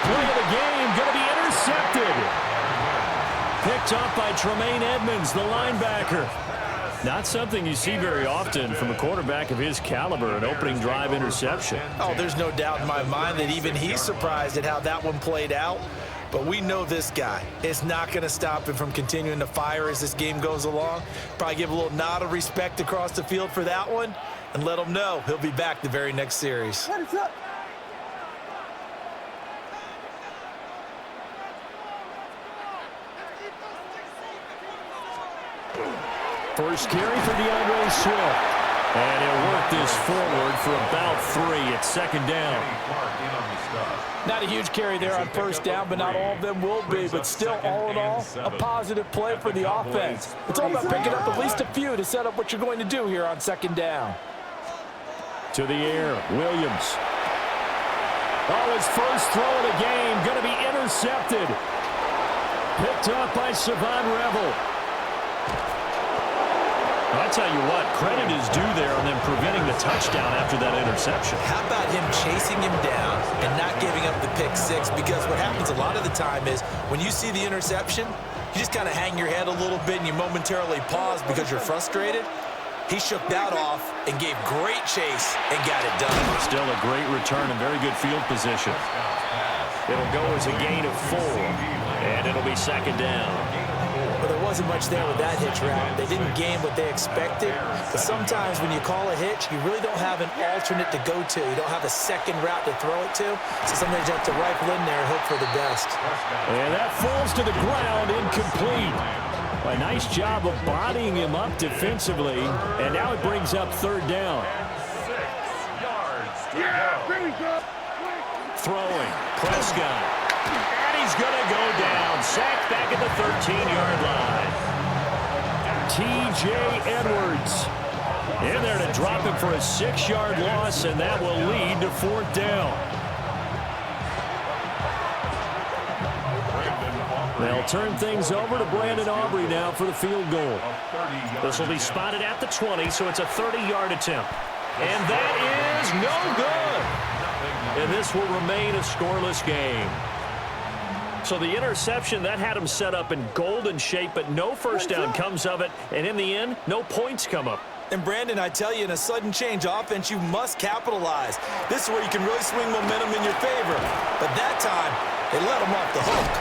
play of the game going to be intercepted. Picked up by Tremaine Edmonds, the linebacker. Not something you see very often from a quarterback of his caliber, an opening drive interception. Oh, there's no doubt in my mind that even he's surprised at how that one played out. But we know this guy is not going to stop him from continuing to fire as this game goes along. Probably give a little nod of respect across the field for that one and let him know he'll be back the very next series. First carry for DeAndre Swift. And he'll work this forward for about 3 at second down. Not a huge carry there on first down, but not all of them will be. But still, all in all, a positive play for the offense. It's all about picking up at least a few to set up what you're going to do here on second down. To the air, Williams. Oh, his first throw of the game going to be intercepted. Picked up by Savon Revel. I tell you what, credit is due there on them preventing the touchdown after that interception. How about him chasing him down and not giving up the pick six? Because what happens a lot of the time is when you see the interception, you just kind of hang your head a little bit and you momentarily pause because you're frustrated. He shook that off and gave great chase and got it done. Still a great return and very good field position. It'll go as a gain of 4, and it'll be second down. Well, there wasn't much there with that hitch route. They didn't gain what they expected. But sometimes when you call a hitch, you really don't have an alternate to go to. You don't have a second route to throw it to. So sometimes you have to rifle in there and hope for the best. And that falls to the ground, incomplete. A nice job of bodying him up defensively. And now it brings up third down. 6 yards to go. Throwing, Prescott. And he's going to go down. Sacked back at the 13-yard line. T.J. Edwards in there to drop him for a 6-yard loss, and that will lead to fourth down. They'll turn things over to Brandon Aubrey now for the field goal. This will be spotted at the 20, so it's a 30-yard attempt. And that is no good. And this will remain a scoreless game. So the interception, that had him set up in golden shape, but no first down comes of it. And in the end, no points come up. And Brandon, I tell you, in a sudden change offense, you must capitalize. This is where you can really swing momentum in your favor. But that time, they let him off the hook.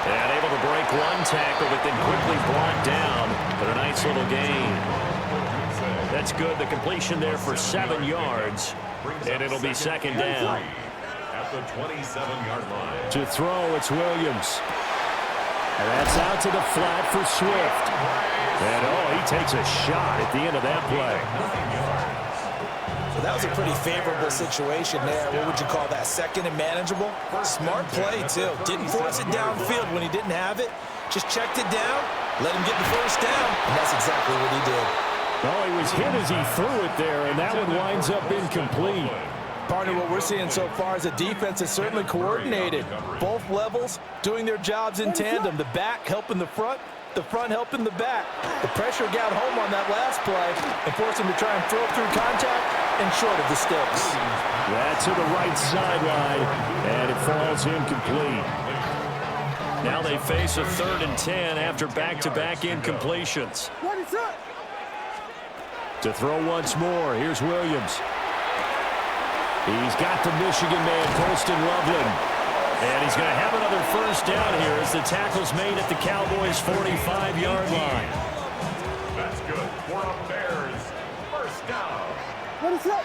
And able to break one tackle, but then quickly brought down. But a nice little gain. That's good. The completion there for 7 yards. And it'll be second down. At the 27-yard line. To throw, it's Williams. And that's out to the flat for Swift. And, oh, he takes a shot at the end of that play. So that was a pretty favorable situation there. What would you call that? Second and manageable? Smart play, too. Didn't force it downfield when he didn't have it. Just checked it down, let him get the first down, and that's exactly what he did. Oh, he was hit as he threw it there, and that one winds up incomplete. Partner, what we're seeing so far is a defense that's certainly coordinated. Both levels doing their jobs in tandem. The back helping the front helping the back. The pressure got home on that last play and forced him to try and throw it through contact and short of the sticks. That's to the right sideline, and it falls incomplete. Now they face a 3rd and 10 after back-to-back incompletions. To throw once more, here's Williams. He's got the Michigan man, Colston Loveland. And he's going to have another first down here as the tackle's made at the Cowboys' 45-yard line. That's good for a Bears first down. What is that?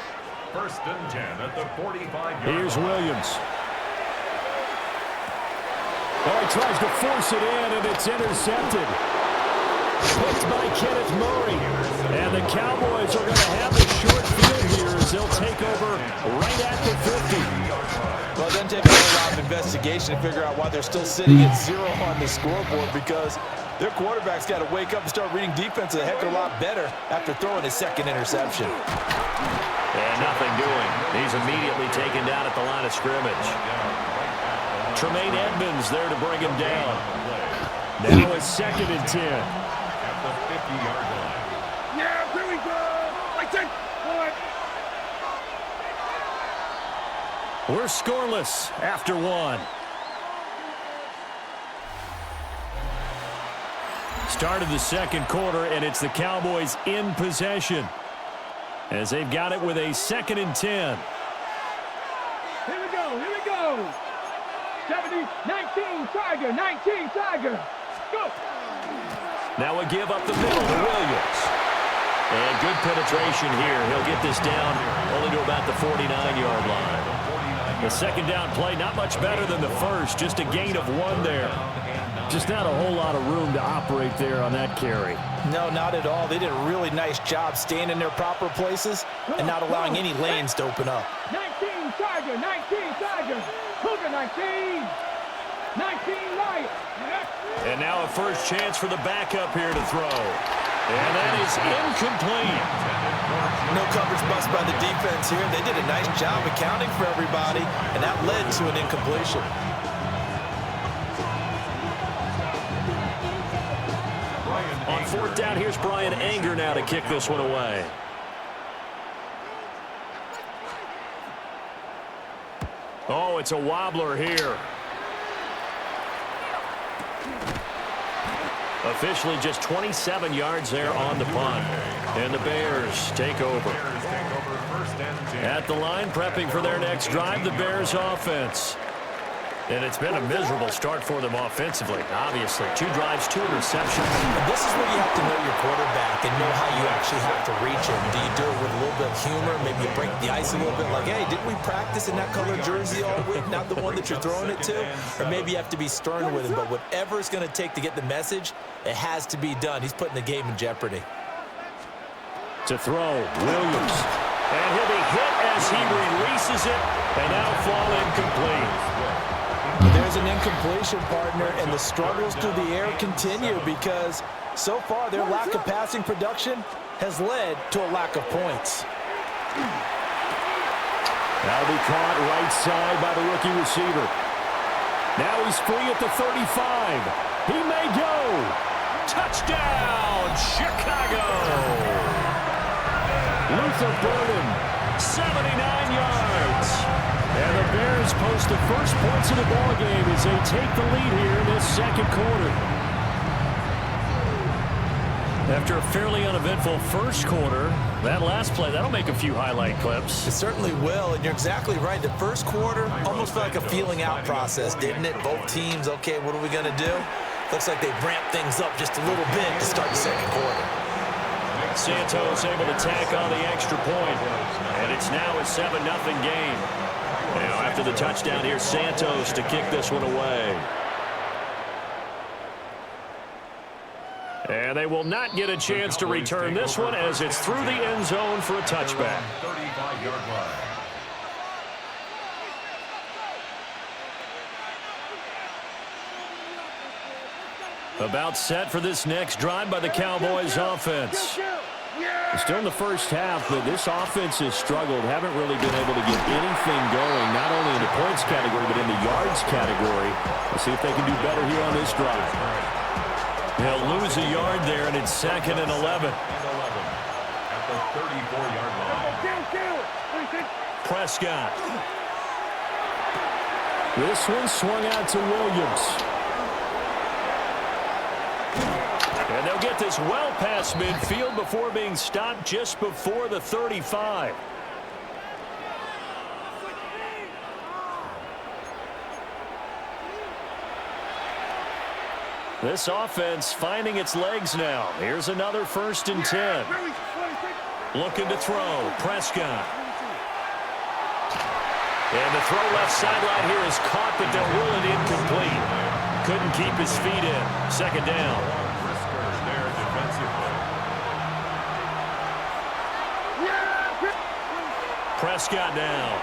1st and 10 at the 45-yard line. Here's Williams. Oh, he tries to force it in, and it's intercepted. Picked by Kenneth Murray. And the Cowboys are going to have a short field here as they'll take over right at the 50. Well, it doesn't take a whole lot of investigation to figure out why they're still sitting at 0 on the scoreboard, because their quarterback's got to wake up and start reading defense a heck of a lot better after throwing his 2nd interception. And nothing doing. He's immediately taken down at the line of scrimmage. Tremaine Edmonds there to bring him down. Now it's 2nd and 10. At the 50-yard line. Yeah, here we go. We're scoreless after 1. Start of the second quarter, and it's the Cowboys in possession as they've got it with a 2nd and 10. Here we go. 70, 19, Tiger, 19, Tiger. Go. Now a give up the middle to Williams. And good penetration here. He'll get this down only to about the 49-yard line. The second down play, not much better than the first. Just a gain of 1 there. Just not a whole lot of room to operate there on that carry. No, not at all. They did a really nice job staying in their proper places and not allowing any lanes to open up. 19, Tiger, 19, Tiger. Cougar, 19. 19, right. And now a first chance for the backup here to throw. And that is incomplete. No coverage bust by the defense here. They did a nice job accounting for everybody, and that led to an incompletion. On 4th down, here's GridironDngr now to kick this one away. Oh, it's a wobbler here. Officially just 27 yards there on the punt. And the Bears take over. At the line, prepping for their next drive, the Bears offense. And it's been a miserable start for them offensively, obviously. 2 drives, 2 interceptions. And this is where you have to know your quarterback and know how you actually have to reach him. Do you do it with a little bit of humor? Maybe you break the ice a little bit like, hey, didn't we practice in that color jersey all week? Not the one that you're throwing it to? Or maybe you have to be stern with him. But whatever it's going to take to get the message, it has to be done. He's putting the game in jeopardy. To throw, Williams. And he'll be hit as he releases it. And that'll fall incomplete. There's an incompletion, partner, and the struggles through the air continue because so far their lack of passing production has led to a lack of points. That'll be caught right side by the rookie receiver. Now he's free at the 35. He may go. Touchdown, Chicago. Luther Burden, 79 yards. And the Bears post the first points of the ballgame as they take the lead here in this second quarter. After a fairly uneventful first quarter, that last play, that'll make a few highlight clips. It certainly will, and you're exactly right. The first quarter almost felt like a feeling out process, didn't it? Both teams, okay, what are we going to do? Looks like they ramped things up just a little bit to start the second quarter. Santos able to tack on the extra point, and it's now a 7-0 game. Now, after the touchdown, here's Santos to kick this one away. And they will not get a chance to return this one as it's through the end zone for a touchback. 35-yard line. About set for this next drive by the Cowboys offense. Still in the first half, but this offense has struggled. Haven't really been able to get anything going, not only in the points category, but in the yards category. Let's see if they can do better here on this drive. They'll lose a yard there, and it's 2nd and 11. At the 34-yard line. Prescott. This one swung out to Williams. And they'll get this well past midfield before being stopped just before the 35. This offense finding its legs now. Here's another 1st and 10. Looking to throw. Prescott. And the throw left sideline here is caught, but they'll rule it incomplete. Couldn't keep his feet in. 2nd down. Prescott now.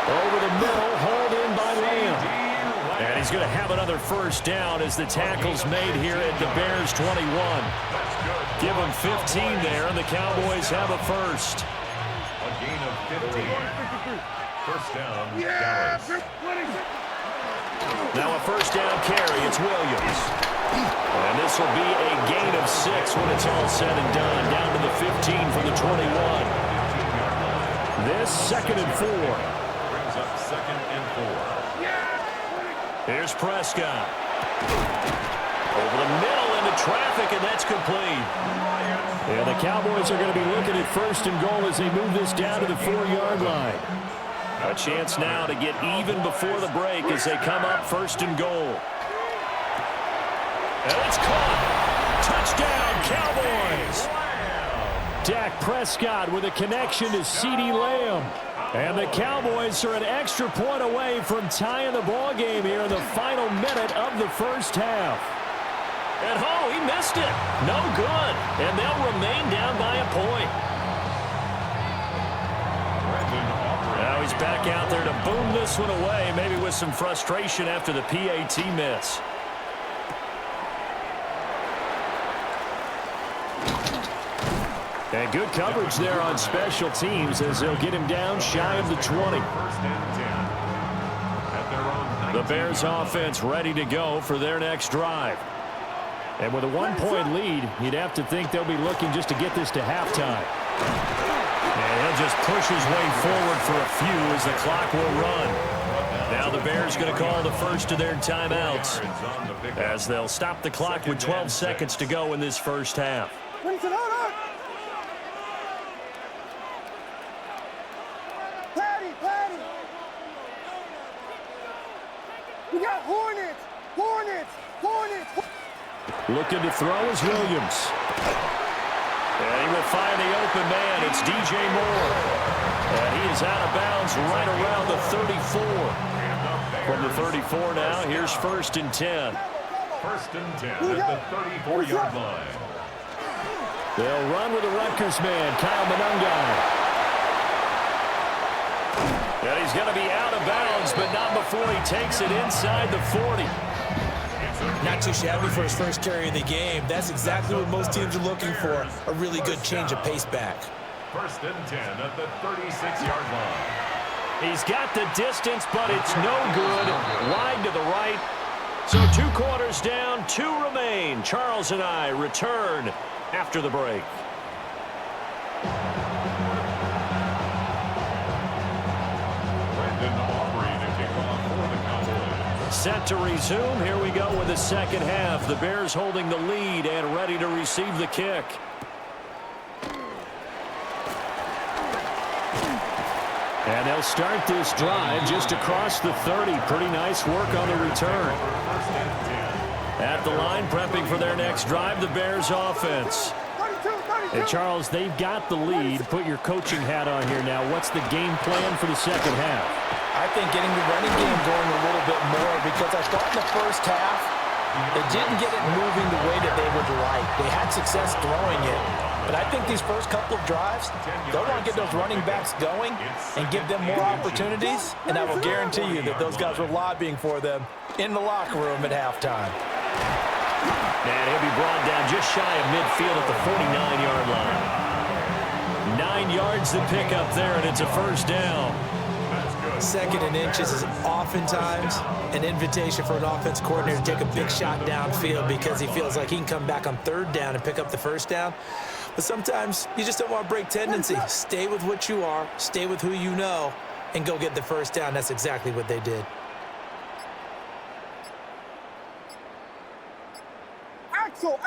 Over the middle, hauled in by Lamb. And he's going to have another 1st down as the tackle's made here at the Bears 21. Give them 15 there, and the Cowboys have a 1st. A gain of 15. 1st down, Dallas. Now a 1st down carry. It's Williams. And this will be a gain of 6 when it's all said and done. Down to the 15 from the 21. This 2nd and 4. Brings up 2nd and 4. Here's Prescott. Over the middle into traffic, and that's complete. And the Cowboys are going to be looking at first and goal as they move this down to the 4-yard line. A chance now to get even before the break as they come up first and goal. And it's caught. Touchdown, Cowboys. Dak Prescott with a connection to CeeDee Lamb. And the Cowboys are an extra point away from tying the ball game here in the final minute of the first half. And he missed it. No good. And they'll remain down by a point. Now he's back out there to boom this one away, maybe with some frustration after the PAT miss. And good coverage there on special teams as they'll get him down shy of the 20. The Bears offense ready to go for their next drive. And with a 1-point lead, you'd have to think they'll be looking just to get this to halftime. And he'll just push his way forward for a few as the clock will run. Now the Bears going to call the first of their timeouts as they'll stop the clock with 12 seconds to go in this first half. We got Hornets! Looking to throw is Williams. And he will find the open man. It's DJ Moore. And he is out of bounds right around the 34. From the 34 now, here's 1st and 10. 1st and 10 at the 34-yard line. They'll run with the Rutgers man, Kyle Monungai. And he's going to be out of bounds, but not before he takes it inside the 40. Not too shabby for his first carry of the game. That's exactly what most teams are looking for, a really good change of pace back. 1st and 10 at the 36-yard line. He's got the distance, but it's no good. Wide to the right. So 2 quarters down, 2 remain. Charles and I return after the break. Set to resume. Here we go with the second half. The Bears holding the lead and ready to receive the kick. And they'll start this drive just across the 30. Pretty nice work on the return. At the line, prepping for their next drive, the Bears offense. And Charles, they've got the lead. Put your coaching hat on here now. What's the game plan for the second half? I think getting the running game going a little bit more, because I thought in the first half, they didn't get it moving the way that they would like. They had success throwing it. But I think these first couple of drives, they'll want to get those running backs going and give them more opportunities. And I will guarantee you that those guys were lobbying for them in the locker room at halftime. And he'll be brought down just shy of midfield at the 49-yard line. 9 yards to pick up there, and it's a first down. 2nd and inches is oftentimes an invitation for an offense coordinator to take a big shot downfield because he feels like he can come back on 3rd down and pick up the first down. But sometimes you just don't want to break tendency. Stay with what you are, stay with who you know, and go get the first down. That's exactly what they did. Axel.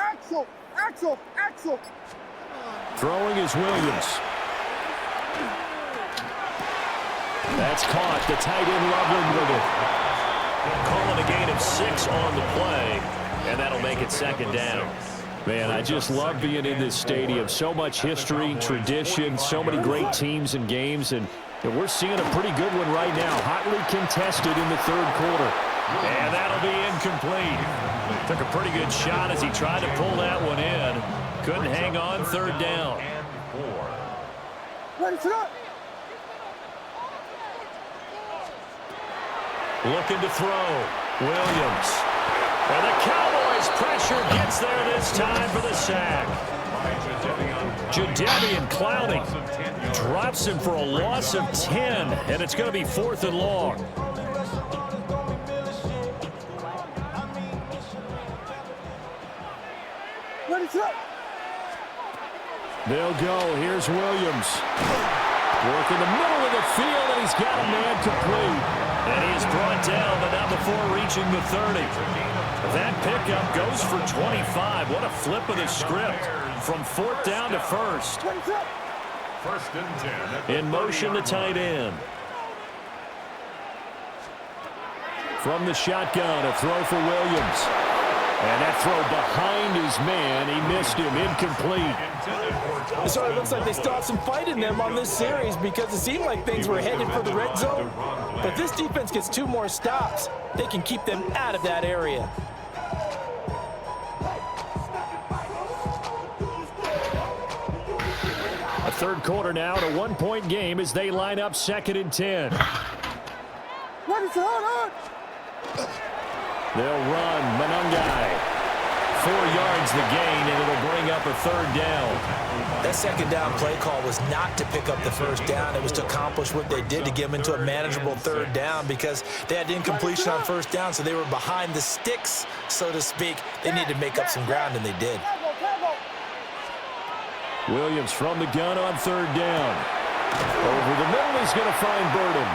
Throwing is Williams. That's caught. The tight end Loveland with it. Calling a gain of 6 on the play, and that'll make it 2nd down. Man, I just love being in this stadium. So much history, tradition, so many great teams and games, and we're seeing a pretty good one right now. Hotly contested in the 3rd quarter. And that'll be incomplete. Took a pretty good shot as he tried to pull that one in. Couldn't hang on 3rd down. Looking to throw. Williams. And the Cowboys pressure gets there this time for the sack. Jadeveon Clowney drops him for a loss of 10, and it's going to be 4th and long. They'll go. Here's Williams. Work in the middle of the field, and he's got a man complete. And he is brought down, but not before reaching the 30. That pickup goes for 25. What a flip of the script from 4th down to 1st. First and 10. In motion, the tight end. From the shotgun, a throw for Williams. And that throw behind his man, he missed him, incomplete. So it looks like they still have some fight in them on this series because it seemed like things were headed for the red zone. But this defense gets 2 more stops. They can keep them out of that area. A 3rd quarter now, and a 1-point game as they line up 2nd and 10. What is on? They'll run Manungai. 4 yards the gain, and it'll bring up a 3rd down. That 2nd down play call was not to pick up the 1st down. It was to accomplish what they did to get them into a manageable 3rd down because they had incompletion on 1st down, so they were behind the sticks, so to speak. They needed to make up some ground, and they did. Williams from the gun on 3rd down. Over the middle, he's going to find Burden.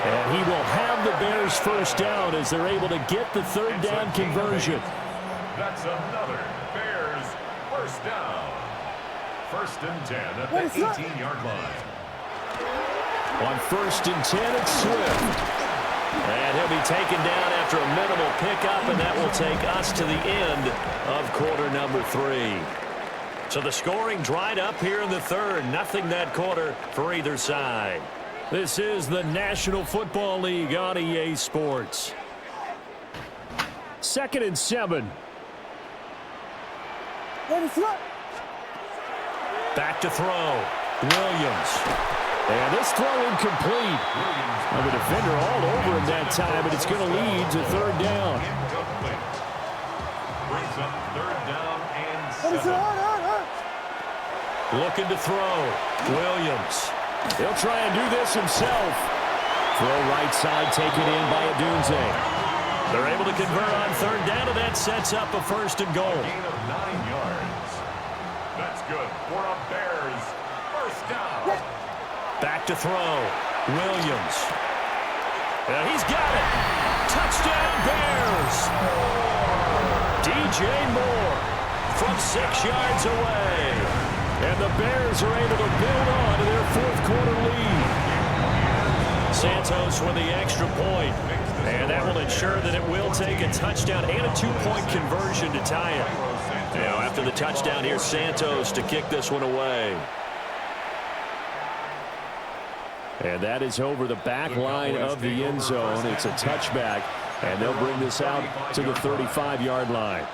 And he will have the Bears 1st down as they're able to get the 3rd down conversion. That's another Bears 1st down. 1st and 10 at the 18-yard line. On 1st and 10, it's Swift. And he'll be taken down after a minimal pickup, and that will take us to the end of quarter number 3. So the scoring dried up here in the 3rd. Nothing that quarter for either side. This is the National Football League on EA Sports. 2nd and 7. Back to throw. Williams. And this throw incomplete. The defender all over him that time, but it's going to lead to 3rd down. Brings up 3rd down and 7. Looking to throw. Williams. He'll try and do this himself. Throw right side taken in by Adunze. They're able to convert on 3rd down, and that sets up a 1st and goal. Gain of 9 yards. That's good for a Bears 1st down. Back to throw. Williams. And he's got it. Touchdown, Bears. DJ Moore from 6 yards away. And the Bears are able to build on to their 4th quarter lead. Santos with the extra point. And that will ensure that it will take a touchdown and a 2-point conversion to tie it. Now, after the touchdown, here's Santos to kick this one away. And that is over the back line of the end zone. It's a touchback, and they'll bring this out to the 35-yard line.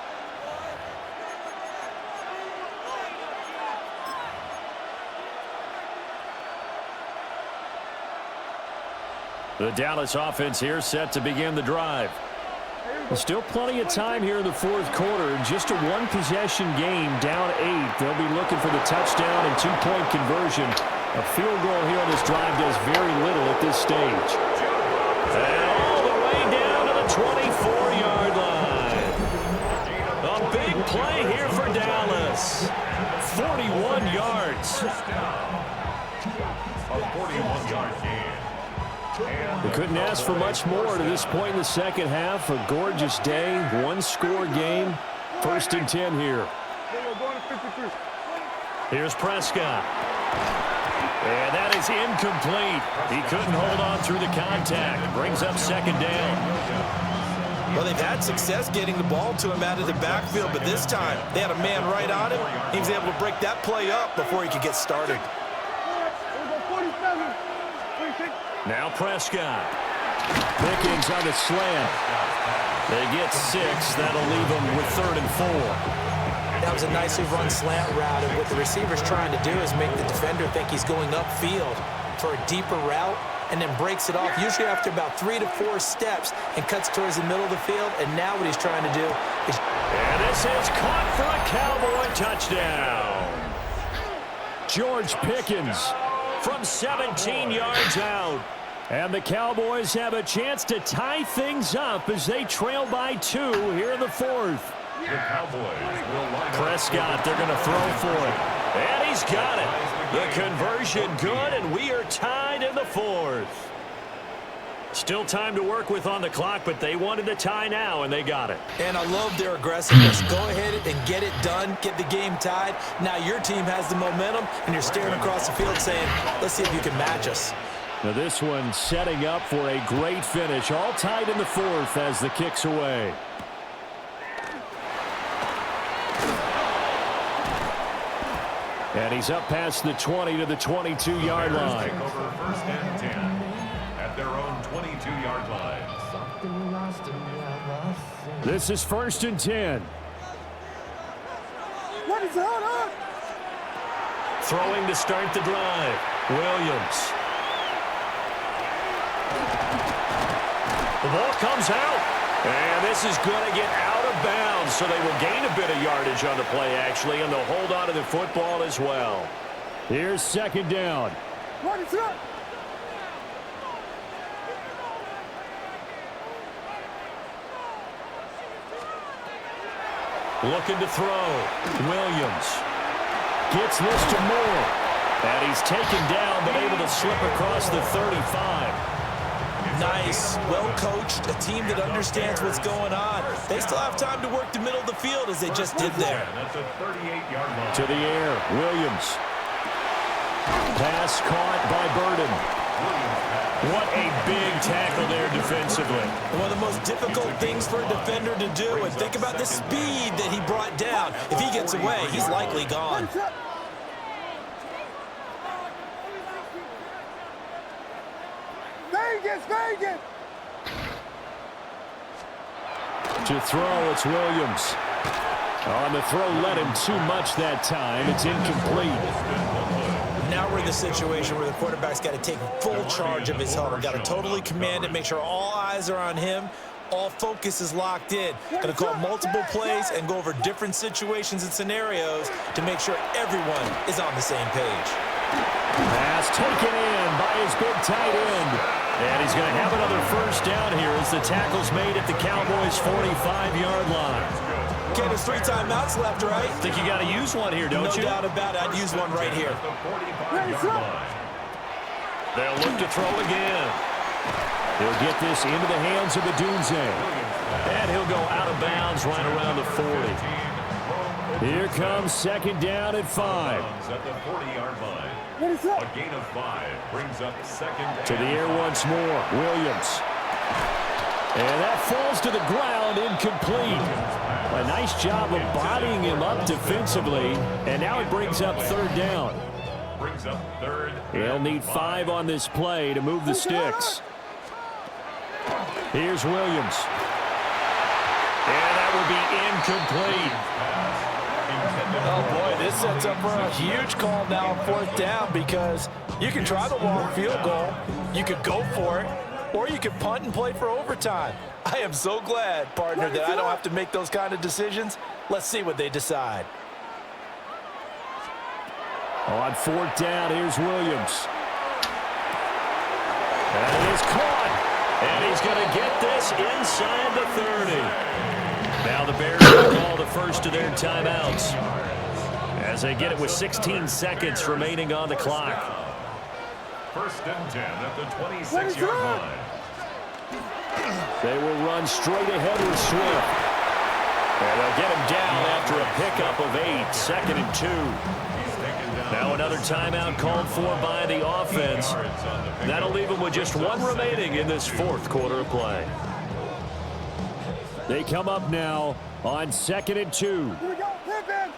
The Dallas offense here set to begin the drive. Still plenty of time here in the 4th quarter. Just a 1-possession game, down 8. They'll be looking for the touchdown and 2-point conversion. A field goal here on this drive does very little at this stage. And all the way down to the 24-yard line. A big play here for Dallas. 41 yards. A 41-yard gain. We couldn't ask for much more to this point in the 2nd half. A gorgeous day, 1-score game. 1st and 10 here. Here's Prescott. And that is incomplete. He couldn't hold on through the contact. Brings up 2nd down. Well, they've had success getting the ball to him out of the backfield, but this time they had a man right on him. He was able to break that play up before he could get started. Now Prescott. Pickens on the slant. They get 6. That'll leave them with 3rd and 4. That was a nicely run slant route, and what the receiver's trying to do is make the defender think he's going upfield for a deeper route, and then breaks it off, usually after about 3 to 4 steps, and cuts towards the middle of the field. And now what he's trying to do is... And this is caught for a Cowboy touchdown. George Pickens from 17 yards out. And the Cowboys have a chance to tie things up as they trail by 2 here in the 4th. The Cowboys will line up. Prescott, they're going to throw for it. And he's got it. The conversion good, and we are tied in the fourth. Still time to work with on the clock, but they wanted a tie now, and they got it. And I love their aggressiveness. Go ahead and get it done. Get the game tied. Now your team has the momentum, and you're staring across the field saying, let's see if you can match us. Now this one setting up for a great finish. All tied in the fourth as the kick's away. And he's up past the 20 to the 22-yard line. Take over first and 10 at their own 22-yard line. This is first and 10. What is going on? Throwing to start the drive. Williams. The ball comes out. And this is going to get out of bounds, so they will gain a bit of yardage on the play, actually, and they'll hold on to the football as well. Here's second down. What is up? Looking to throw. Williams gets this to Moore. And he's taken down, but able to slip across the 35. Nice, well-coached, a team that understands what's going on. They still have time to work the middle of the field as they just did there. That's a 38-yard line. To the air, Williams. Pass caught by Burden. What a big tackle there defensively. One of the most difficult things for a defender to do, and think about the speed that he brought down. If he gets away, he's likely gone. Vegas! To throw, it's Williams. On the throw, let him too much that time. It's incomplete. Now we're in the situation where the quarterback's got to take full charge of his helmet. Got to totally command it, make sure all eyes are on him. All focus is locked in. Going to call multiple plays and go over different situations and scenarios to make sure everyone is on the same page. Pass taken in by his big tight end. And he's going to have another first down here as the tackle's made at the Cowboys' 45-yard line. Okay, there's 3 timeouts left, right? Think you got to use one here, don't you? No doubt about it. I'd use one right here. They'll look to throw again. He'll get this into the hands of the Dunze. And he'll go out of bounds right around the 40. Here comes second down at 5. At the 40-yard line. What is up? A gain of 5 brings up second To the air once more, Williams. And that falls to the ground, incomplete. A nice job of bodying him up defensively, and now it brings up third down. Brings up third. They'll need 5 on this play to move the sticks. Here's Williams. And that will be incomplete. Oh, boy, this sets up for a huge call now on fourth down because you can try the long field goal, you could go for it, or you could punt and play for overtime. I am so glad, partner, that I don't have to make those kind of decisions. Let's see what they decide. On fourth down, here's Williams. And it is caught. And he's going to get this inside the 30. Now the Bears will call the first of their timeouts as they get it with 16 seconds remaining on the clock. First and 10 at the 26-yard line. They will run straight ahead with Swift. And they'll get him down after a pickup of 8, second and 2. Now another timeout called for by the offense. That'll leave them with just 1 remaining in this fourth quarter of play. They come up now on second and 2. Here we go. Pivot.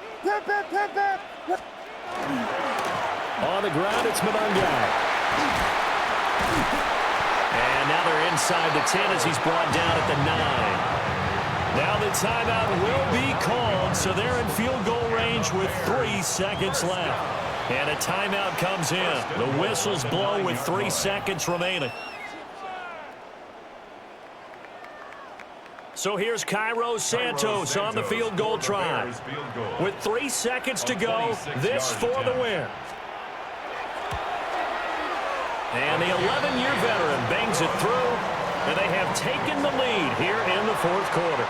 On the ground, it's Madden. And now they're inside the 10 as he's brought down at the 9. Now the timeout will be called, so they're in field goal range with 3 seconds left. And a timeout comes in. The whistles blow with 3 seconds remaining. So here's Cairo Santos on the field goal try. With 3 seconds to go, this for the win. And the 11-year veteran bangs it through, and they have taken the lead here in the fourth quarter.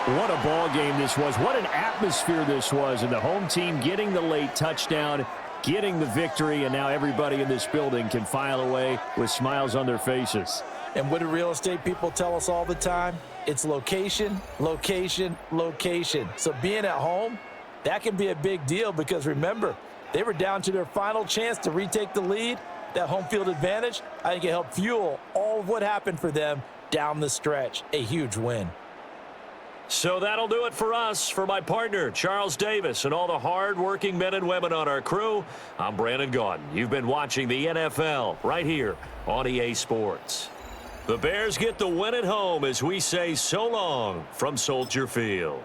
What a ball game this was. What an atmosphere this was. And the home team getting the late touchdown, getting the victory, and now everybody in this building can file away with smiles on their faces. And what do real estate people tell us all the time? It's location, location, location. So being at home, that can be a big deal because remember, they were down to their final chance to retake the lead. That home field advantage, I think it helped fuel all of what happened for them down the stretch. A huge win. So that'll do it for us. For my partner, Charles Davis, and all the hard-working men and women on our crew, I'm Brandon Gaudin. You've been watching the NFL right here on EA Sports. The Bears get the win at home as we say so long from Soldier Field.